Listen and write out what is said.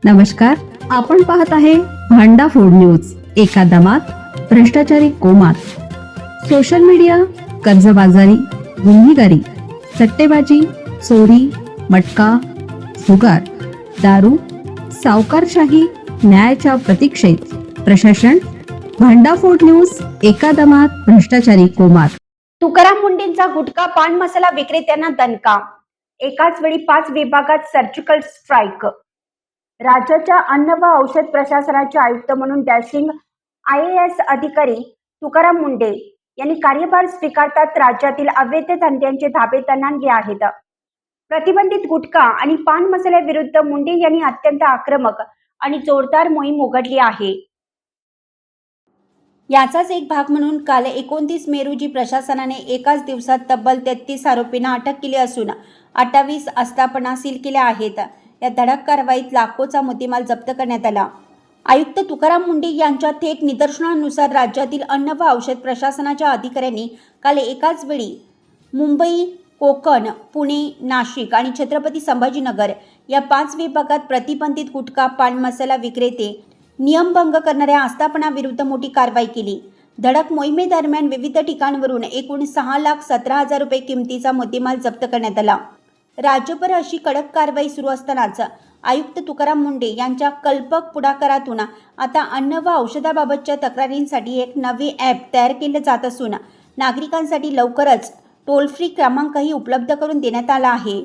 नमस्कार, आपण पाहत आहे भांडा फूड न्यूज. एका दमात भ्रष्टाचारी कोमात. सोशल मीडिया, कर्जबाजारी, गुन्हेगारी, सट्टेबाजी, चोरी, मटका, जुगार, दारू, सावकारशाही, न्यायाच्या प्रतीक्षेत प्रशासन. भांडा फूड न्यूज. एका दमात भ्रष्टाचारी कोमात. तुकाराम मुंडेंचा गुटखा पान मसाला विक्रेत्यांना दणका. एकाच वेळी 5 विभागात सर्जिकल स्ट्राईक. राज्याच्या अन्न व औषध प्रशासनाचे आयुक्त म्हणून डॅशिंग IAS अधिकारी तुकाराम मुंडे यांनी कार्यभार स्वीकारतात राज्यातील अवैध धंद्यांचे धाबे तणाणले आहेत. प्रतिबंधित गुटखा आणि पान मसाल्याविरुद्ध मुंडे यांनी अत्यंत आक्रमक आणि जोरदार मोहीम उघडली आहे. याचाच एक भाग म्हणून काल 29 मे रोजी प्रशासनाने एकाच दिवसात तब्बल 33 आरोपींना अटक केली असून 28 आस्थापना सील केल्या आहेत. या धडक कारवाईत लाखोचा मुद्देमाल जप्त करण्यात आला. आयुक्त तुकाराम मुंडे यांच्या थेट निदर्शनानुसार राज्यातील अन्न व औषध प्रशासनाच्या अधिकाऱ्यांनी काल एकाच वेळी मुंबई, कोकण, पुणे, नाशिक आणि छत्रपती संभाजीनगर या 5 विभागात प्रतिबंधित गुटखा, पान मसाला विक्रेते, नियमभंग करणाऱ्या आस्थापनाविरुद्ध मोठी कारवाई केली. धडक मोहिमेदरम्यान विविध ठिकाणांवरून एकूण 6,17,000 रुपये किमतीचा मुद्देमाल जप्त करण्यात आला. राज्यभर अशी कडक कारवाई सुरू असतानाच आयुक्त तुकाराम मुंडे यांच्या कल्पक पुढाकारातून आता अन्न व औषधाबाबतच्या तक्रारींसाठी एक नवे ॲप तयार केले जात असून नागरिकांसाठी लवकरच टोल फ्री क्रमांकही उपलब्ध करून देण्यात आला आहे.